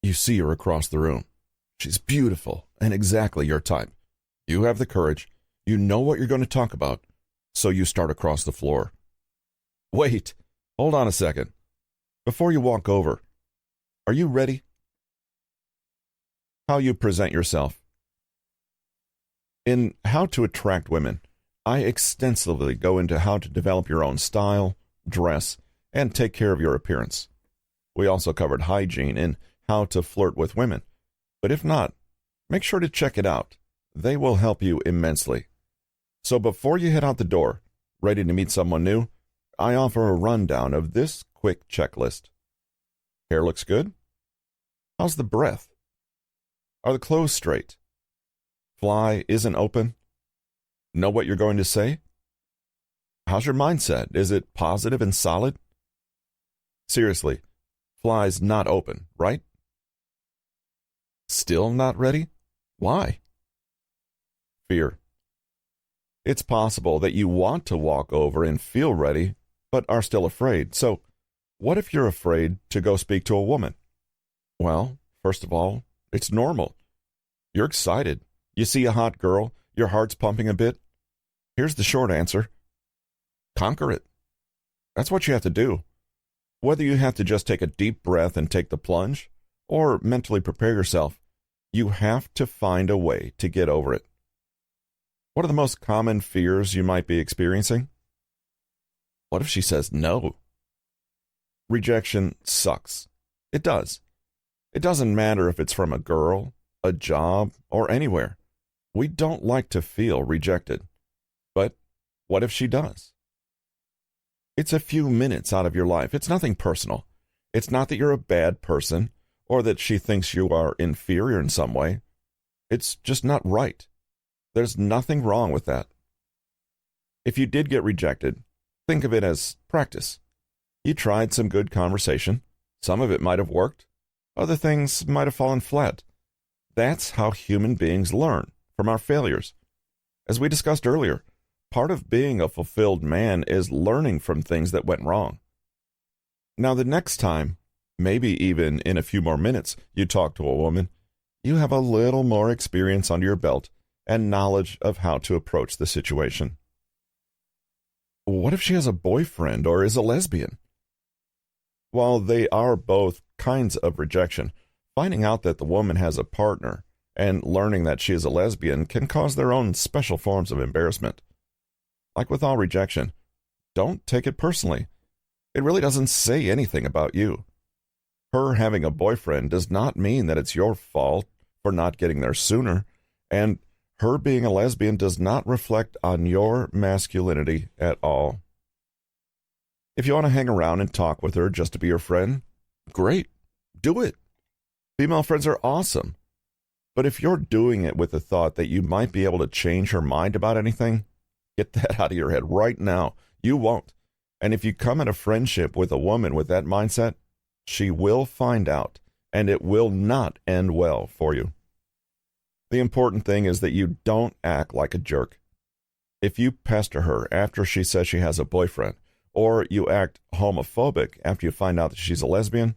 You see her across the room. She's beautiful and exactly your type. You have the courage. You know what you're going to talk about, so you start across the floor. Wait, hold on a second. Before you walk over, are you ready? How you present yourself. In How to Attract Women, I extensively go into how to develop your own style, dress, and take care of your appearance. We also covered hygiene and how to flirt with women. But if not, make sure to check it out. They will help you immensely. So before you head out the door, ready to meet someone new, I offer a rundown of this quick checklist. Hair looks good? How's the breath? Are the clothes straight? Fly isn't open? Know what you're going to say? How's your mindset? Is it positive and solid? Seriously, fly's not open, right? Still not ready? Why? Fear. It's possible that you want to walk over and feel ready, but are still afraid. So, what if you're afraid to go speak to a woman? Well, first of all, it's normal. You're excited. You see a hot girl, your heart's pumping a bit. Here's the short answer. Conquer it. That's what you have to do. Whether you have to just take a deep breath and take the plunge, or mentally prepare yourself, you have to find a way to get over it. What are the most common fears you might be experiencing? What if she says no? Rejection sucks. It does. It doesn't matter if it's from a girl, a job, or anywhere. We don't like to feel rejected. But what if she does? It's a few minutes out of your life. It's nothing personal. It's not that you're a bad person or that she thinks you are inferior in some way. It's just not right. There's nothing wrong with that. If you did get rejected, think of it as practice. You tried some good conversation. Some of it might have worked. Other things might have fallen flat. That's how human beings learn, from our failures. As we discussed earlier, part of being a fulfilled man is learning from things that went wrong. Now, the next time, maybe even in a few more minutes, you talk to a woman, you have a little more experience under your belt and knowledge of how to approach the situation. What if she has a boyfriend or is a lesbian? While they are both kinds of rejection, finding out that the woman has a partner and learning that she is a lesbian can cause their own special forms of embarrassment. Like with all rejection, don't take it personally. It really doesn't say anything about you. Her having a boyfriend does not mean that it's your fault for not getting there sooner, and her being a lesbian does not reflect on your masculinity at all. If you want to hang around and talk with her just to be her friend, great, do it. Female friends are awesome. But if you're doing it with the thought that you might be able to change her mind about anything, get that out of your head right now. You won't. And if you come in a friendship with a woman with that mindset, she will find out, and it will not end well for you. The important thing is that you don't act like a jerk. If you pester her after she says she has a boyfriend, or you act homophobic after you find out that she's a lesbian,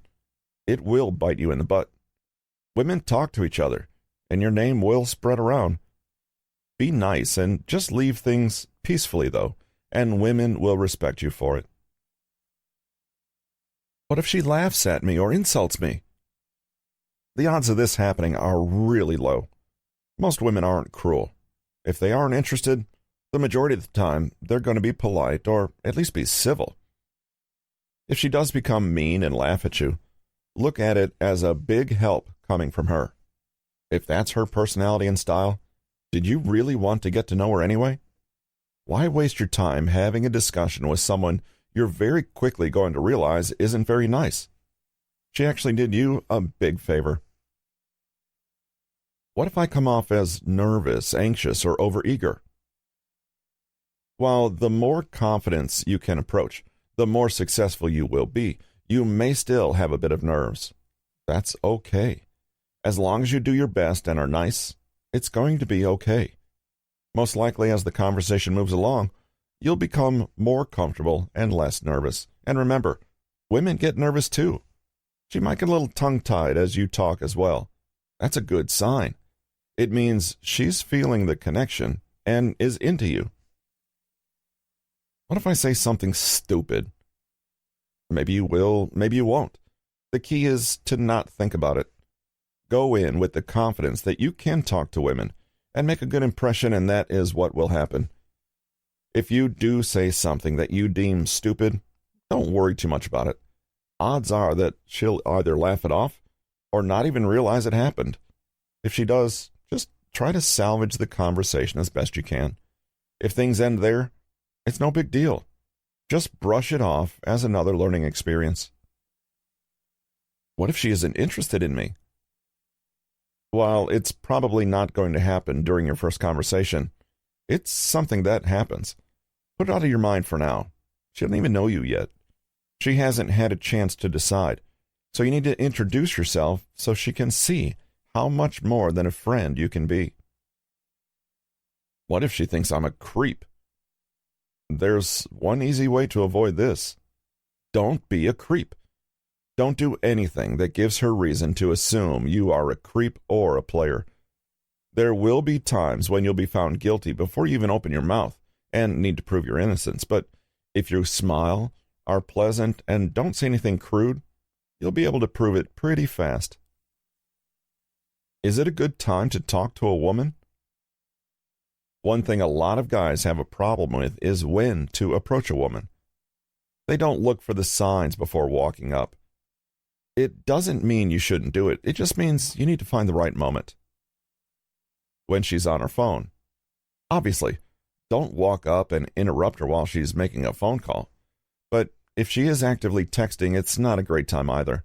it will bite you in the butt. Women talk to each other, and your name will spread around. Be nice and just leave things peacefully, though, and women will respect you for it. What if she laughs at me or insults me? The odds of this happening are really low. Most women aren't cruel. If they aren't interested, the majority of the time, they're going to be polite or at least be civil. If she does become mean and laugh at you, look at it as a big help coming from her. If that's her personality and style, did you really want to get to know her anyway? Why waste your time having a discussion with someone you're very quickly going to realize isn't very nice? She actually did you a big favor. What if I come off as nervous, anxious, or overeager? While the more confidence you can approach, the more successful you will be. You may still have a bit of nerves. That's okay. As long as you do your best and are nice, it's going to be okay. Most likely, as the conversation moves along, you'll become more comfortable and less nervous. And remember, women get nervous too. She might get a little tongue-tied as you talk as well. That's a good sign. It means she's feeling the connection and is into you. What if I say something stupid? Maybe you will, maybe you won't. The key is to not think about it. Go in with the confidence that you can talk to women and make a good impression, and that is what will happen. If you do say something that you deem stupid, don't worry too much about it. Odds are that she'll either laugh it off or not even realize it happened. If she does, just try to salvage the conversation as best you can. If things end there, it's no big deal. Just brush it off as another learning experience. What if she isn't interested in me? While it's probably not going to happen during your first conversation, it's something that happens. Put it out of your mind for now. She doesn't even know you yet. She hasn't had a chance to decide. So you need to introduce yourself so she can see how much more than a friend you can be. What if she thinks I'm a creep? There's one easy way to avoid this. Don't be a creep. Don't do anything that gives her reason to assume you are a creep or a player. There will be times when you'll be found guilty before you even open your mouth and need to prove your innocence, but if you smile, are pleasant, and don't say anything crude, you'll be able to prove it pretty fast. Is it a good time to talk to a woman? One thing a lot of guys have a problem with is when to approach a woman. They don't look for the signs before walking up. It doesn't mean you shouldn't do it. It just means you need to find the right moment. When she's on her phone. Obviously, don't walk up and interrupt her while she's making a phone call. But if she is actively texting, it's not a great time either.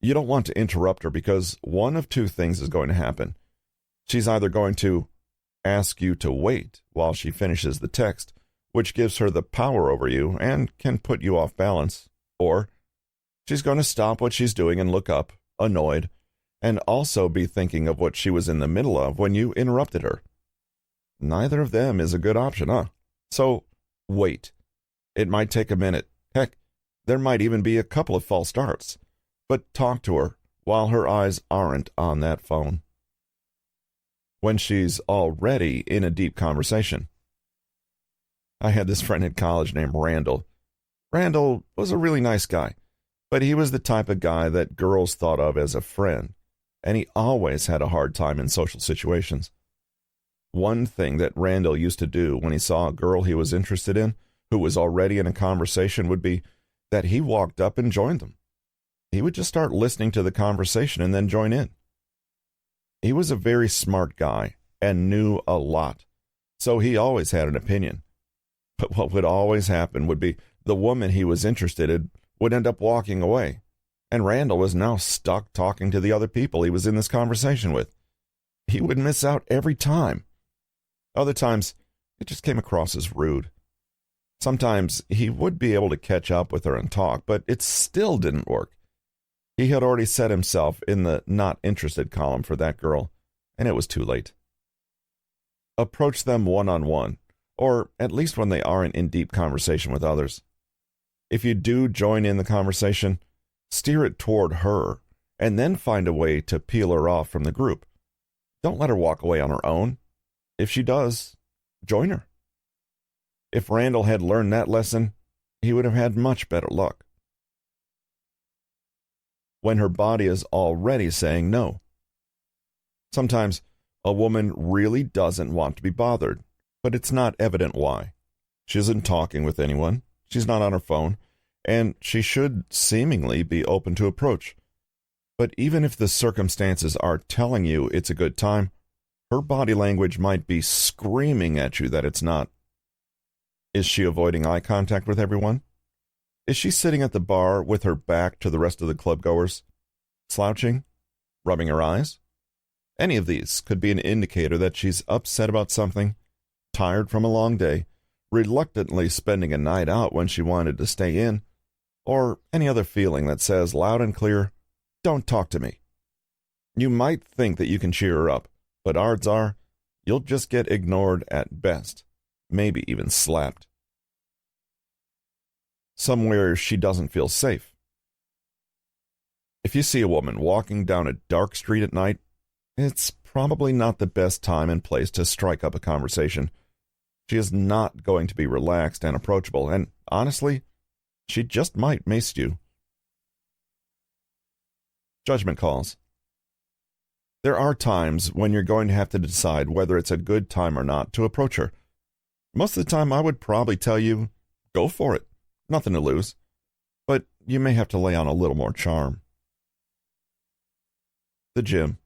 You don't want to interrupt her because one of two things is going to happen. She's either going to ask you to wait while she finishes the text, which gives her the power over you and can put you off balance, or she's going to stop what she's doing and look up, annoyed, and also be thinking of what she was in the middle of when you interrupted her. Neither of them is a good option, huh? So, wait. It might take a minute. Heck, there might even be a couple of false starts. But talk to her while her eyes aren't on that phone. When she's already in a deep conversation. I had this friend in college named Randall. Randall was a really nice guy, but he was the type of guy that girls thought of as a friend, and he always had a hard time in social situations. One thing that Randall used to do when he saw a girl he was interested in, who was already in a conversation, would be that he walked up and joined them. He would just start listening to the conversation and then join in. He was a very smart guy and knew a lot, so he always had an opinion. But what would always happen would be the woman he was interested in would end up walking away, and Randall was now stuck talking to the other people he was in this conversation with. He would miss out every time. Other times, it just came across as rude. Sometimes he would be able to catch up with her and talk, but it still didn't work. He had already set himself in the not interested column for that girl, and it was too late. Approach them one-on-one, or at least when they aren't in deep conversation with others. If you do join in the conversation, steer it toward her, and then find a way to peel her off from the group. Don't let her walk away on her own. If she does, join her. If Randall had learned that lesson, he would have had much better luck. When her body is already saying no. Sometimes a woman really doesn't want to be bothered, but it's not evident why. She isn't talking with anyone, she's not on her phone, and she should seemingly be open to approach. But even if the circumstances are telling you it's a good time, her body language might be screaming at you that it's not. Is she avoiding eye contact with everyone? Is she sitting at the bar with her back to the rest of the clubgoers? Slouching? Rubbing her eyes? Any of these could be an indicator that she's upset about something, tired from a long day, reluctantly spending a night out when she wanted to stay in, or any other feeling that says loud and clear, "Don't talk to me." You might think that you can cheer her up, but odds are you'll just get ignored at best, maybe even slapped. Somewhere she doesn't feel safe. If you see a woman walking down a dark street at night, it's probably not the best time and place to strike up a conversation. She is not going to be relaxed and approachable, and honestly, she just might miss you. Judgment calls. There are times when you're going to have to decide whether it's a good time or not to approach her. Most of the time, I would probably tell you, go for it. Nothing to lose. But you may have to lay on a little more charm. The gym.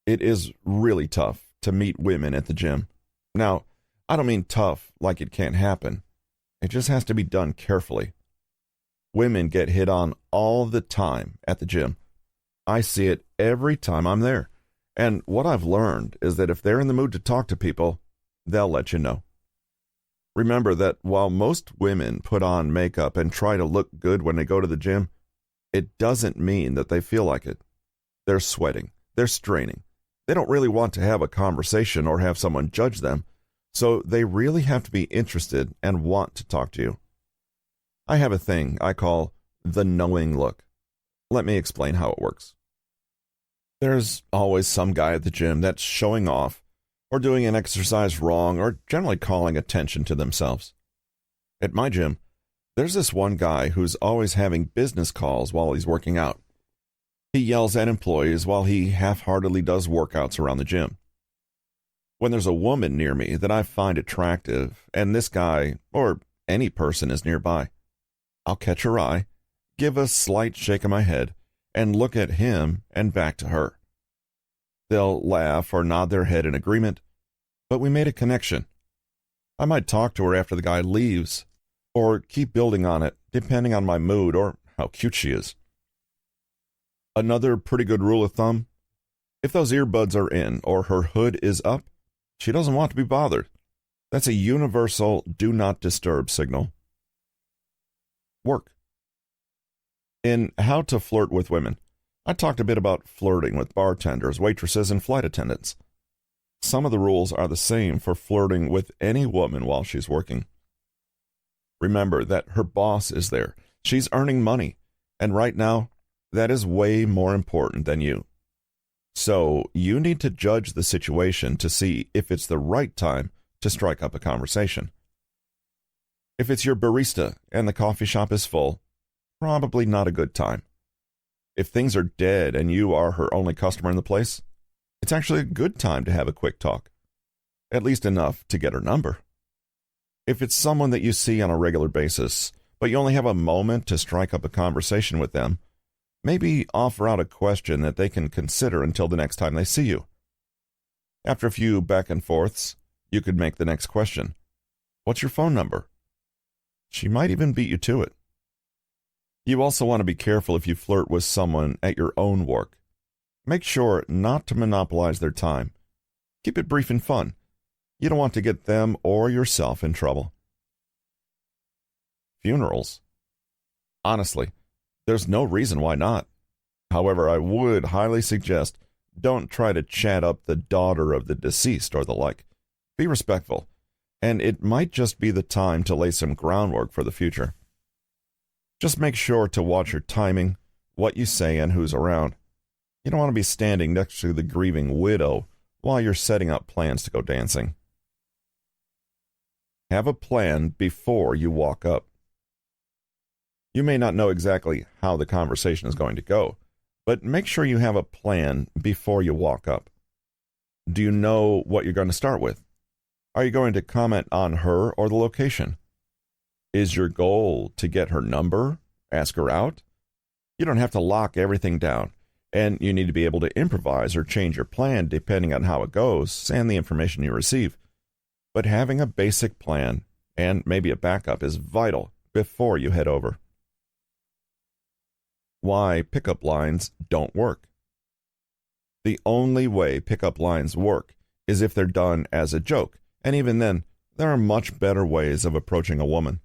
It is really tough to meet women at the gym. Now, I don't mean tough like it can't happen. It just has to be done carefully. Women get hit on all the time at the gym. I see it every time I'm there. And what I've learned is that if they're in the mood to talk to people, they'll let you know. Remember that while most women put on makeup and try to look good when they go to the gym, it doesn't mean that they feel like it. They're sweating. They're straining. They don't really want to have a conversation or have someone judge them, so they really have to be interested and want to talk to you. I have a thing I call the knowing look. Let me explain how it works. There's always some guy at the gym that's showing off or doing an exercise wrong or generally calling attention to themselves. At my gym, there's this one guy who's always having business calls while he's working out. He yells at employees while he half-heartedly does workouts around the gym. When there's a woman near me that I find attractive and this guy or any person is nearby, I'll catch her eye, give a slight shake of my head, and look at him and back to her. They'll laugh or nod their head in agreement, but we made a connection. I might talk to her after the guy leaves, or keep building on it, depending on my mood or how cute she is. Another pretty good rule of thumb, if those earbuds are in or her hood is up, she doesn't want to be bothered. That's a universal do not disturb signal. Work. In How to Flirt with Women, I talked a bit about flirting with bartenders, waitresses, and flight attendants. Some of the rules are the same for flirting with any woman while she's working. Remember that her boss is there. She's earning money, and right now, that is way more important than you. So you need to judge the situation to see if it's the right time to strike up a conversation. If it's your barista and the coffee shop is full, probably not a good time. If things are dead and you are her only customer in the place, it's actually a good time to have a quick talk. At least enough to get her number. If it's someone that you see on a regular basis, but you only have a moment to strike up a conversation with them, maybe offer out a question that they can consider until the next time they see you. After a few back and forths, you could make the next question. What's your phone number? She might even beat you to it. You also want to be careful if you flirt with someone at your own work. Make sure not to monopolize their time. Keep it brief and fun. You don't want to get them or yourself in trouble. Funerals. Honestly, there's no reason why not. However, I would highly suggest don't try to chat up the daughter of the deceased or the like. Be respectful, and it might just be the time to lay some groundwork for the future. Just make sure to watch your timing, what you say, and who's around. You don't want to be standing next to the grieving widow while you're setting up plans to go dancing. Have a plan before you walk up. You may not know exactly how the conversation is going to go, but make sure you have a plan before you walk up. Do you know what you're going to start with? Are you going to comment on her or the location? Is your goal to get her number? Ask her out? You don't have to lock everything down, and you need to be able to improvise or change your plan depending on how it goes and the information you receive. But having a basic plan and maybe a backup is vital before you head over. Why pickup lines don't work. The only way pickup lines work is if they're done as a joke, and even then, there are much better ways of approaching a woman.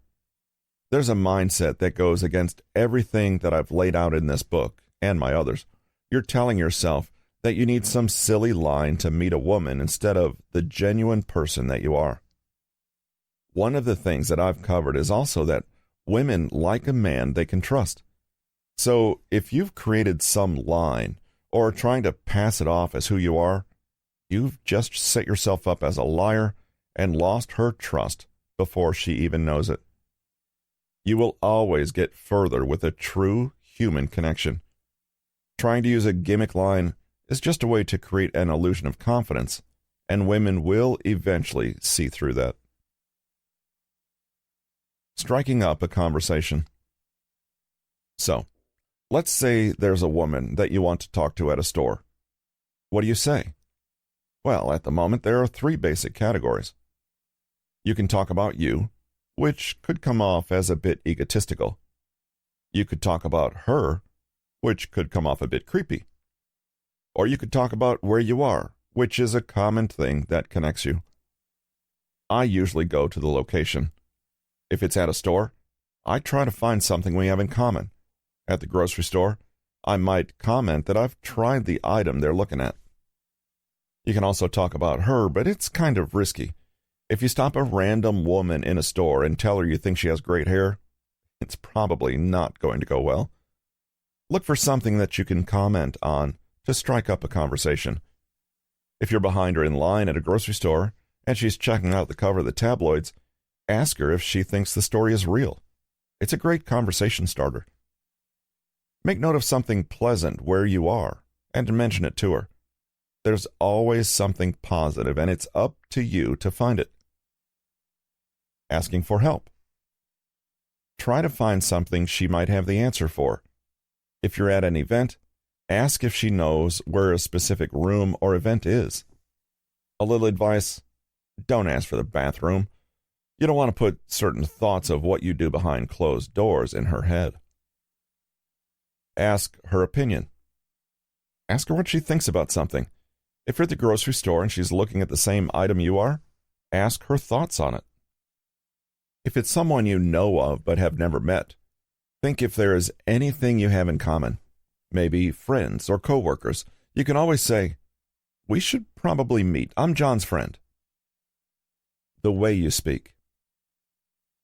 There's a mindset that goes against everything that I've laid out in this book and my others. You're telling yourself that you need some silly line to meet a woman instead of the genuine person that you are. One of the things that I've covered is also that women like a man they can trust. So, if you've created some line or are trying to pass it off as who you are, you've just set yourself up as a liar and lost her trust before she even knows it. You will always get further with a true human connection. Trying to use a gimmick line is just a way to create an illusion of confidence, and women will eventually see through that. Striking up a conversation. So, let's say there's a woman that you want to talk to at a store. What do you say? Well, at the moment, there are 3 basic categories. You can talk about you, which could come off as a bit egotistical. You could talk about her, which could come off a bit creepy. Or you could talk about where you are, which is a common thing that connects you. I usually go to the location. If it's at a store, I try to find something we have in common. At the grocery store, I might comment that I've tried the item they're looking at. You can also talk about her, but it's kind of risky. If you stop a random woman in a store and tell her you think she has great hair, it's probably not going to go well. Look for something that you can comment on to strike up a conversation. If you're behind her in line at a grocery store and she's checking out the cover of the tabloids, ask her if she thinks the story is real. It's a great conversation starter. Make note of something pleasant where you are and mention it to her. There's always something positive, and it's up to you to find it. Asking for help. Try to find something she might have the answer for. If you're at an event, ask if she knows where a specific room or event is. A little advice: don't ask for the bathroom. You don't want to put certain thoughts of what you do behind closed doors in her head. Ask her opinion. Ask her what she thinks about something. If you're at the grocery store and she's looking at the same item you are, ask her thoughts on it. If it's someone you know of but have never met, think if there is anything you have in common. Maybe friends or coworkers. You can always say, "We should probably meet. I'm John's friend." The way you speak.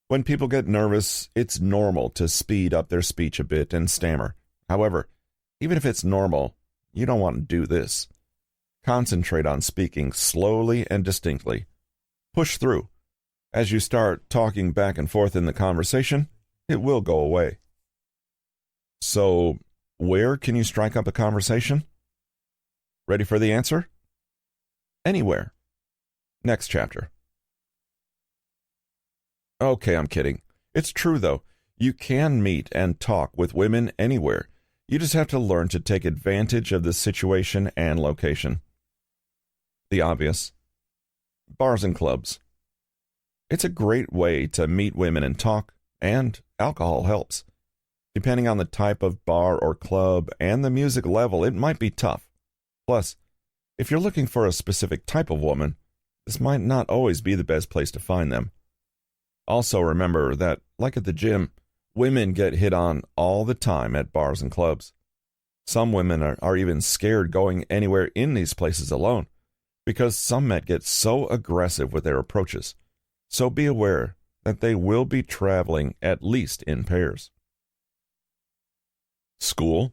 When people get nervous, it's normal to speed up their speech a bit and stammer. However, even if it's normal, you don't want to do this. Concentrate on speaking slowly and distinctly. Push through. As you start talking back and forth in the conversation, it will go away. So, where can you strike up a conversation? Ready for the answer? Anywhere. Next chapter. Okay, I'm kidding. It's true, though. You can meet and talk with women anywhere. You just have to learn to take advantage of the situation and location. The obvious. Bars and clubs. It's a great way to meet women and talk, and alcohol helps. Depending on the type of bar or club and the music level, it might be tough. Plus, if you're looking for a specific type of woman, this might not always be the best place to find them. Also remember that, like at the gym, women get hit on all the time at bars and clubs. Some women are even scared going anywhere in these places alone, because some men get so aggressive with their approaches. So be aware that they will be traveling at least in pairs. School.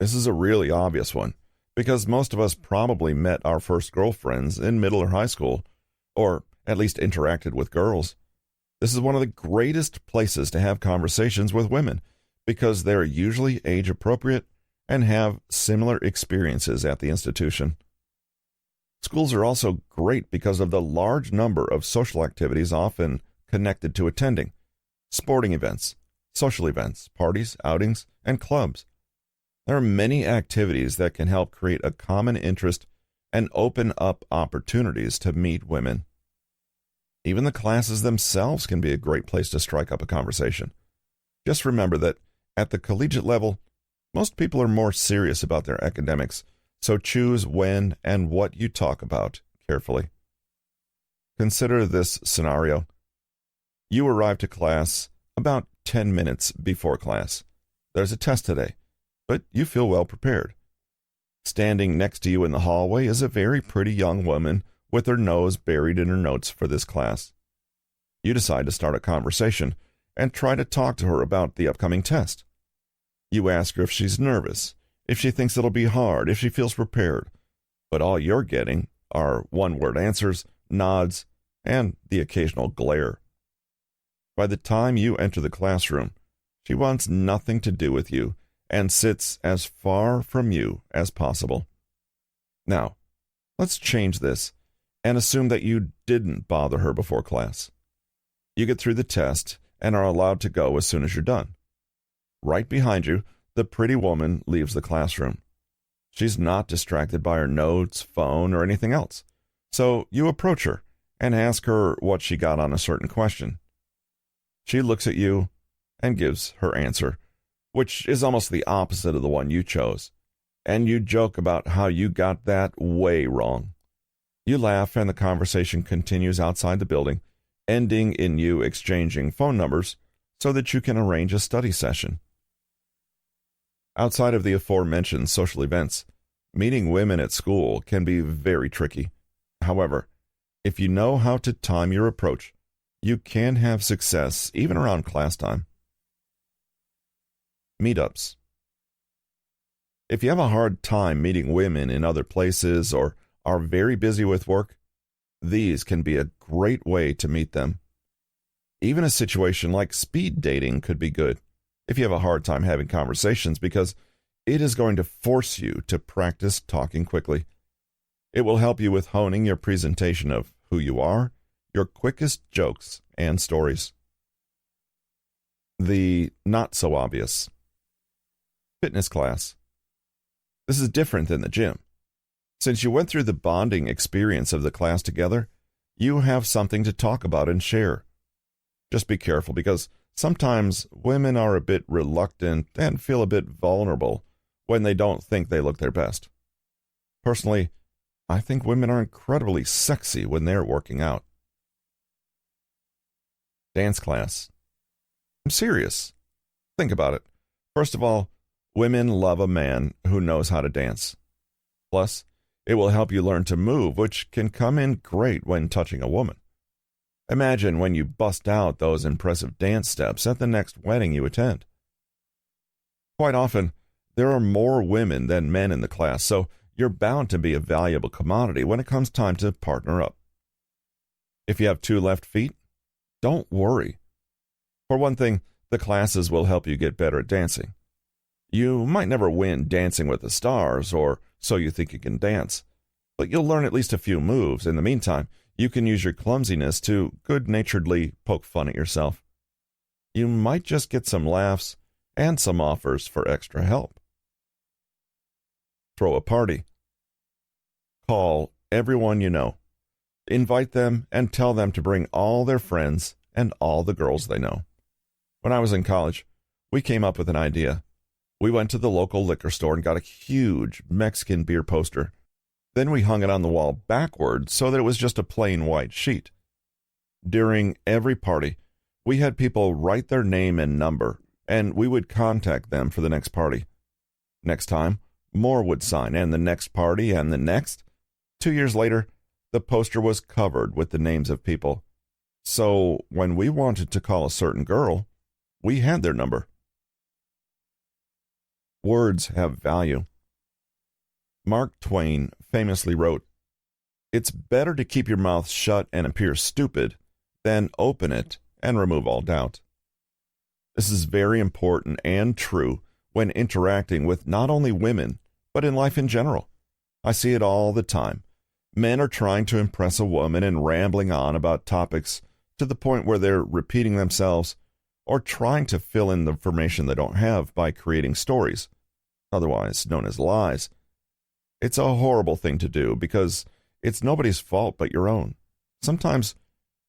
This is a really obvious one, because most of us probably met our first girlfriends in middle or high school, or at least interacted with girls. This is one of the greatest places to have conversations with women, because they're usually age appropriate and have similar experiences at the institution. Schools are also great because of the large number of social activities often connected to attending: sporting events, social events, parties, outings, and clubs. There are many activities that can help create a common interest and open up opportunities to meet women. Even the classes themselves can be a great place to strike up a conversation. Just remember that at the collegiate level, most people are more serious about their academics, so choose when and what you talk about carefully. Consider this scenario. You arrive to class about 10 minutes before class. There's a test today, but you feel well prepared. Standing next to you in the hallway is a very pretty young woman with her nose buried in her notes for this class. You decide to start a conversation and try to talk to her about the upcoming test. You ask her if she's nervous, if she thinks it'll be hard, if she feels prepared. But all you're getting are one-word answers, nods, and the occasional glare. By the time you enter the classroom, she wants nothing to do with you and sits as far from you as possible. Now, let's change this and assume that you didn't bother her before class. You get through the test and are allowed to go as soon as you're done. Right behind you, the pretty woman leaves the classroom. She's not distracted by her notes, phone, or anything else. So you approach her and ask her what she got on a certain question. She looks at you and gives her answer, which is almost the opposite of the one you chose. And you joke about how you got that way wrong. You laugh and the conversation continues outside the building, ending in you exchanging phone numbers so that you can arrange a study session. Outside of the aforementioned social events, meeting women at school can be very tricky. However, if you know how to time your approach, you can have success even around class time. Meetups. If you have a hard time meeting women in other places or are very busy with work, these can be a great way to meet them. Even a situation like speed dating could be good if you have a hard time having conversations because it is going to force you to practice talking quickly. It will help you with honing your presentation of who you are, your quickest jokes and stories. The not so obvious. Fitness class. This is different than the gym. Since you went through the bonding experience of the class together, you have something to talk about and share. Just be careful because sometimes women are a bit reluctant and feel a bit vulnerable when they don't think they look their best. Personally, I think women are incredibly sexy when they're working out. Dance class. I'm serious. Think about it. First of all, women love a man who knows how to dance. Plus, it will help you learn to move, which can come in great when touching a woman. Imagine when you bust out those impressive dance steps at the next wedding you attend. Quite often, there are more women than men in the class, so you're bound to be a valuable commodity when it comes time to partner up. If you have 2 left feet, don't worry. For one thing, the classes will help you get better at dancing. You might never win Dancing with the Stars or So You Think You Can Dance, but you'll learn at least a few moves. In the meantime, you can use your clumsiness to good-naturedly poke fun at yourself. You might just get some laughs and some offers for extra help. Throw a party. Call everyone you know. Invite them and tell them to bring all their friends and all the girls they know. When I was in college, we came up with an idea. We went to the local liquor store and got a huge Mexican beer poster. Then we hung it on the wall backwards so that it was just a plain white sheet. During every party, we had people write their name and number, and we would contact them for the next party. Next time, more would sign, and the next party, and the next. 2 years later, the poster was covered with the names of people. So when we wanted to call a certain girl, we had their number. Words have value. Mark Twain famously wrote, "It's better to keep your mouth shut and appear stupid than open it and remove all doubt." This is very important and true when interacting with not only women, but in life in general. I see it all the time. Men are trying to impress a woman and rambling on about topics to the point where they're repeating themselves or trying to fill in the information they don't have by creating stories, otherwise known as lies. It's a horrible thing to do because it's nobody's fault but your own. Sometimes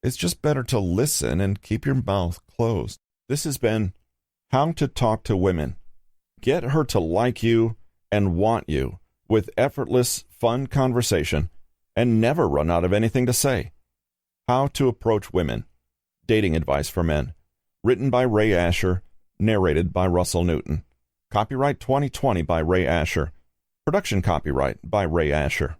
it's just better to listen and keep your mouth closed. This has been How to Talk to Women. Get her to like you and want you with effortless, fun conversation and never run out of anything to say. How to Approach Women. Dating Advice for Men. Written by Ray Asher. Narrated by Russell Newton. Copyright 2020 by Ray Asher. Production copyright by Ray Asher.